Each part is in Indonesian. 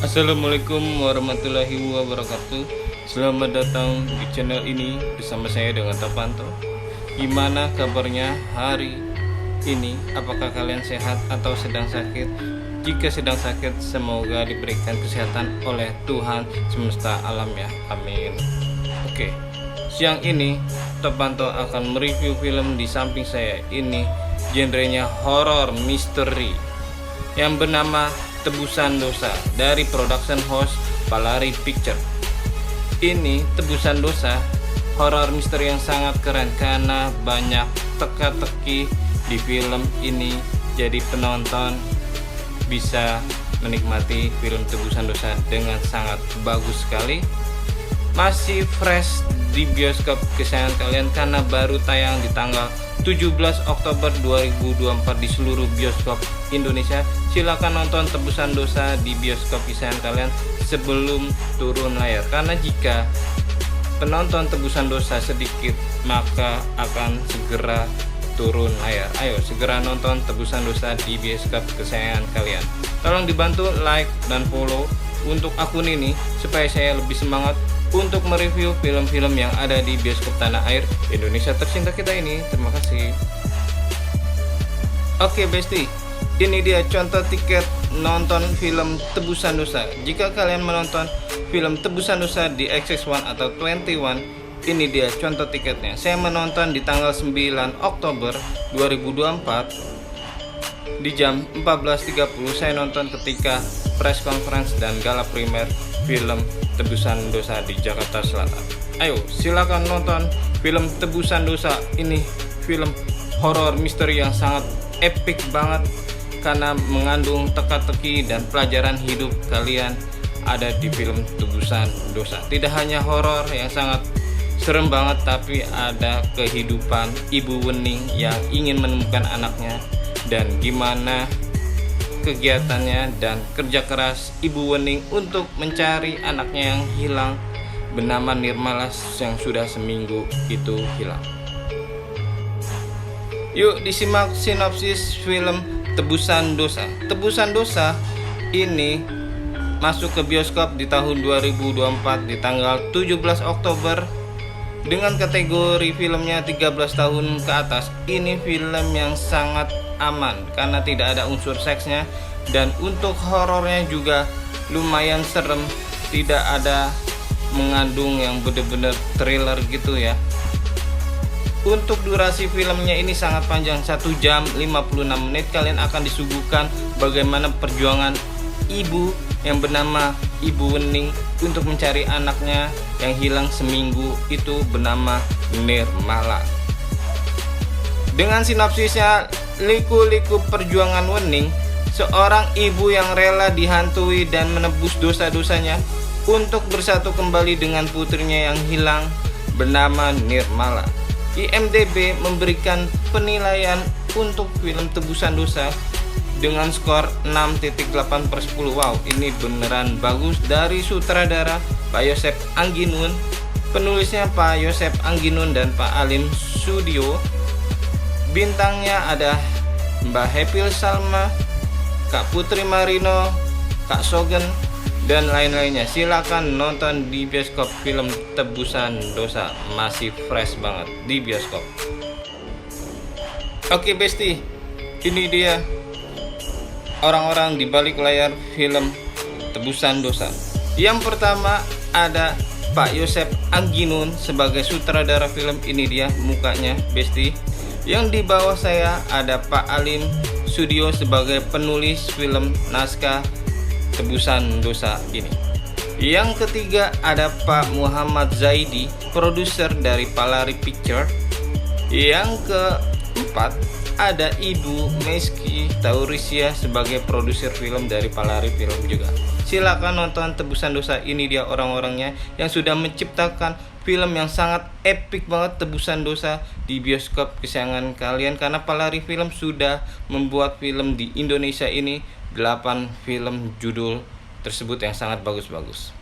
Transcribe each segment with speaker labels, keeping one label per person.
Speaker 1: Assalamualaikum warahmatullahi wabarakatuh. Selamat datang di channel ini bersama saya dengan Tapanto. Gimana kabarnya hari ini? Apakah kalian sehat atau sedang sakit? Jika sedang sakit, semoga diberikan kesehatan oleh Tuhan semesta alam ya. Amin. Oke. Siang ini Tapanto akan mereview film di samping saya. Ini genrenya horror misteri yang bernama Tebusan Dosa dari production house Palari Picture. Ini Tebusan Dosa horor misteri yang sangat keren karena banyak teka-teki di film ini, jadi penonton bisa menikmati film Tebusan Dosa dengan sangat bagus sekali. Masih fresh di bioskop kesayangan kalian karena baru tayang di tanggal 17 Oktober 2024 di seluruh bioskop Indonesia. Silakan nonton Tebusan Dosa di bioskop kesayangan kalian sebelum turun layar, karena jika penonton Tebusan Dosa sedikit maka akan segera turun layar. Ayo segera nonton Tebusan Dosa di bioskop kesayangan kalian. Tolong dibantu like dan follow untuk akun ini supaya saya lebih semangat untuk mereview film-film yang ada di bioskop tanah air Indonesia tercinta kita ini. Terima kasih. Oke Besti, ini dia contoh tiket nonton film Tebusan Dosa. Jika kalian menonton film Tebusan Dosa di XX1 atau 21, ini dia contoh tiketnya. Saya menonton di tanggal 9 Oktober 2024 di jam 14.30. Saya nonton ketika press conference dan gala primer film Tebusan Dosa di Jakarta Selatan. Ayo silakan nonton film Tebusan Dosa. Ini film horor misteri yang sangat epic banget karena mengandung teka-teki dan pelajaran hidup kalian ada di film Tebusan Dosa. Tidak hanya horor yang sangat serem banget, tapi ada kehidupan ibu wening yang ingin menemukan anaknya dan gimana kegiatannya dan kerja keras ibu wening untuk mencari anaknya yang hilang bernama Nirmala yang sudah seminggu itu hilang. Yuk disimak sinopsis film Tebusan Dosa. Tebusan Dosa ini masuk ke bioskop di tahun 2024 di tanggal 17 Oktober dengan kategori filmnya 13 tahun ke atas. Ini film yang sangat aman karena tidak ada unsur seksnya, dan untuk horornya juga lumayan serem, tidak ada mengandung yang benar-benar thriller gitu ya. Untuk durasi filmnya ini sangat panjang, 1 jam 56 menit. Kalian akan disuguhkan bagaimana perjuangan ibu yang bernama Ibu Wening untuk mencari anaknya yang hilang seminggu itu bernama Nirmala. Dengan sinopsisnya, liku-liku perjuangan Wening, seorang ibu yang rela dihantui dan menebus dosa-dosanya untuk bersatu kembali dengan putrinya yang hilang bernama Nirmala. IMDb memberikan penilaian untuk film Tebusan Dosa dengan skor 6.8/10. Wow, ini beneran bagus. Dari sutradara Pak Yosep Angginun, penulisnya Pak Yosep Angginun dan Pak Alim Sudio. Bintangnya ada Mbak Hepil Salma, Kak Putri Marino, Kak Sogen, dan lain-lainnya. Silakan nonton di bioskop film Tebusan Dosa, masih fresh banget di bioskop. Oke Besti, ini dia orang-orang di balik layar film Tebusan Dosa. Yang pertama ada Pak Yosep Angginun sebagai sutradara film. Ini dia mukanya Besti. Yang di bawah saya ada Pak Alim Sudio sebagai penulis film naskah Tebusan Dosa ini. Yang ketiga ada Pak Muhammad Zaidi, produser dari Palari Picture. Yang keempat ada Ibu Meski Taurisia sebagai produser film dari Palari Film juga. Silakan nonton Tebusan Dosa. Ini dia orang-orangnya yang sudah menciptakan film yang sangat epic banget, Tebusan Dosa, di bioskop kesayangan kalian, karena Palari Film sudah membuat film di Indonesia ini 8 film judul tersebut yang sangat bagus-bagus.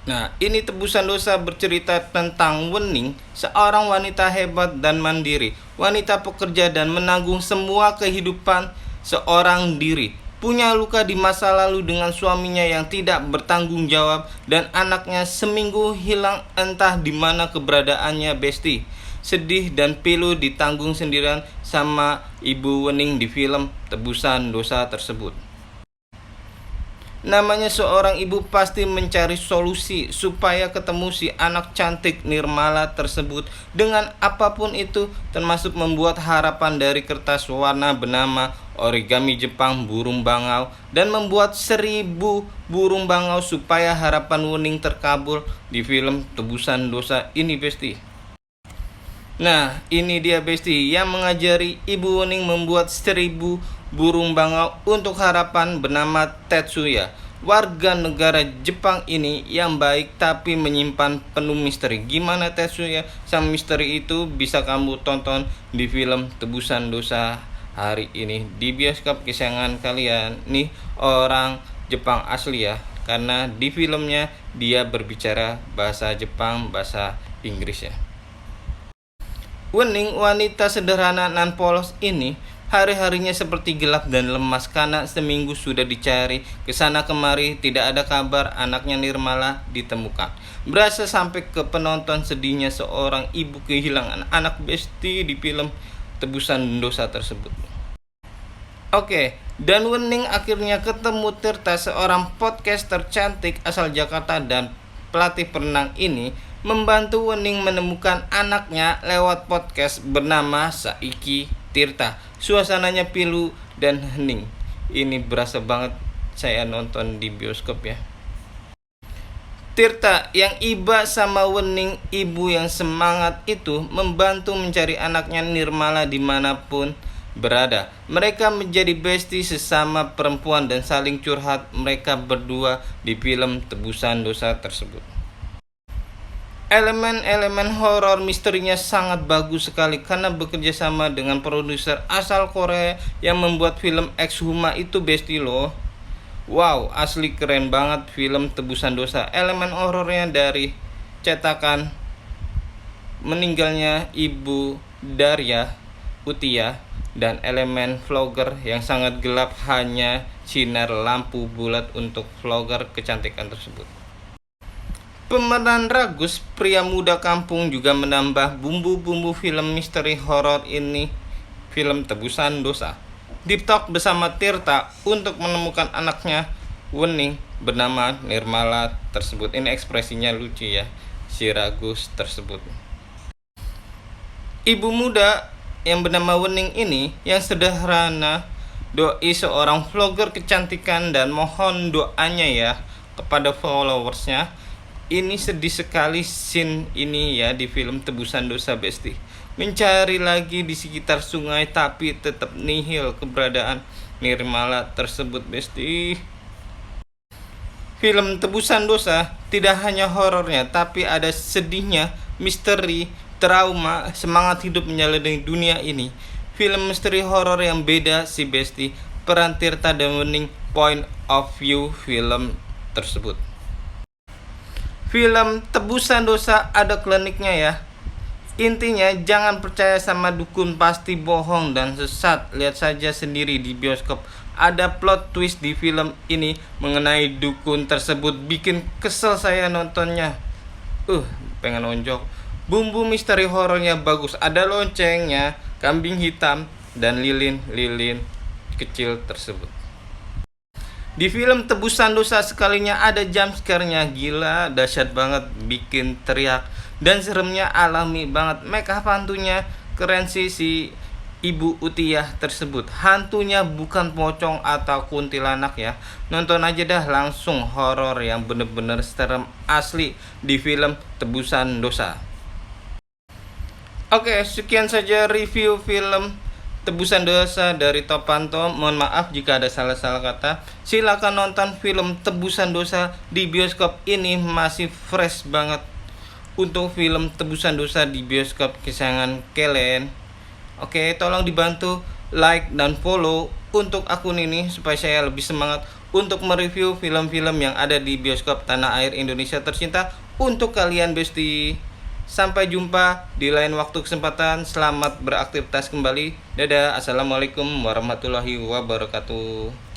Speaker 1: Nah, ini Tebusan Dosa bercerita tentang Wening, seorang wanita hebat dan mandiri, wanita pekerja dan menanggung semua kehidupan seorang diri. punya luka di masa lalu dengan suaminya yang tidak bertanggung jawab, dan anaknya seminggu hilang entah di mana keberadaannya besti. Sedih dan pilu ditanggung sendirian sama Ibu Wening di film Tebusan Dosa tersebut. Namanya seorang ibu pasti mencari solusi supaya ketemu si anak cantik Nirmala tersebut dengan apapun itu, termasuk membuat harapan dari kertas warna bernama origami Jepang burung bangau dan membuat 1000 burung bangau supaya harapan Wening terkabul di film Tebusan Dosa ini besti. Nah, ini dia besti yang mengajari Ibu Wening membuat 1000 burung bangau untuk harapan bernama Tetsuya, warga negara Jepang ini yang baik tapi menyimpan penuh misteri. Gimana Tetsuya sang misteri itu bisa kamu tonton di film Tebusan Dosa hari ini di bioskop kesayangan kalian. Nih orang Jepang asli ya, karena di filmnya dia berbicara bahasa Jepang, bahasa Inggris ya. Wening, wanita sederhana nan polos ini, hari-harinya seperti gelap dan lemas karena seminggu sudah dicari kesana kemari, tidak ada kabar anaknya Nirmala ditemukan. Berasa sampai ke penonton sedihnya seorang ibu kehilangan anak besti di film Tebusan Dosa tersebut. Oke, dan Wening akhirnya ketemu Tirta, seorang podcaster cantik asal Jakarta dan pelatih perenang ini, membantu Wening menemukan anaknya lewat podcast bernama Saiki Tirta. Suasananya pilu dan hening. Ini berasa banget saya nonton di bioskop ya. Tirta yang iba sama Wening, ibu yang semangat itu, membantu mencari anaknya Nirmala dimanapun berada. Mereka menjadi bestie sesama perempuan dan saling curhat mereka berdua di film Tebusan Dosa tersebut. Elemen-elemen horor misterinya sangat bagus sekali karena bekerja sama dengan produser asal Korea yang membuat film Exhuma itu besti loh. Wow, asli keren banget film Tebusan Dosa. Elemen horornya dari cetakan meninggalnya Ibu Darya Utia dan elemen vlogger yang sangat gelap, hanya sinar lampu bulat untuk vlogger kecantikan tersebut. Pemeran Ragus, pria muda kampung, juga menambah bumbu-bumbu film misteri horor ini, film Tebusan Dosa. Deep Talk bersama Tirta untuk menemukan anaknya Wening bernama Nirmala tersebut. Ini ekspresinya lucu ya, si Ragus tersebut. Ibu muda yang bernama Wening ini yang sederhana, doi seorang vlogger kecantikan, dan mohon doanya ya kepada followersnya. Ini sedih sekali scene ini ya di film Tebusan Dosa besti. Mencari lagi di sekitar sungai tapi tetap nihil keberadaan Nirmala tersebut besti. Film Tebusan Dosa tidak hanya horornya tapi ada sedihnya, misteri, trauma, semangat hidup menjalani dunia ini. Film misteri horor yang beda si besti. Peran Tirta dan Wening, point of view film tersebut. Film Tebusan Dosa ada kliniknya ya. Intinya jangan percaya sama dukun, pasti bohong dan sesat. Lihat saja sendiri di bioskop. Ada plot twist di film ini mengenai dukun tersebut, bikin kesel saya nontonnya. Pengen onjok. Bumbu misteri horornya bagus. Ada loncengnya, kambing hitam, dan lilin-lilin kecil tersebut. Di film Tebusan Dosa sekalinya ada jump scare-nya, gila, dahsyat banget, bikin teriak, dan seremnya alami banget. Make up hantunya keren sih si Ibu Utiah tersebut. Hantunya bukan pocong atau kuntilanak ya. Nonton aja dah langsung, horor yang bener-bener serem asli di film Tebusan Dosa. Oke, sekian saja review film Tebusan Dosa dari Topanto. Mohon maaf jika ada salah-salah kata. Silakan nonton film Tebusan Dosa di bioskop, ini masih fresh banget untuk film Tebusan Dosa di bioskop kesayangan kalian. Oke, tolong dibantu like dan follow untuk akun ini supaya saya lebih semangat untuk mereview film-film yang ada di bioskop tanah air Indonesia tercinta untuk kalian besti. Sampai jumpa di lain waktu kesempatan. Selamat beraktivitas kembali. Dadah. Assalamualaikum warahmatullahi wabarakatuh.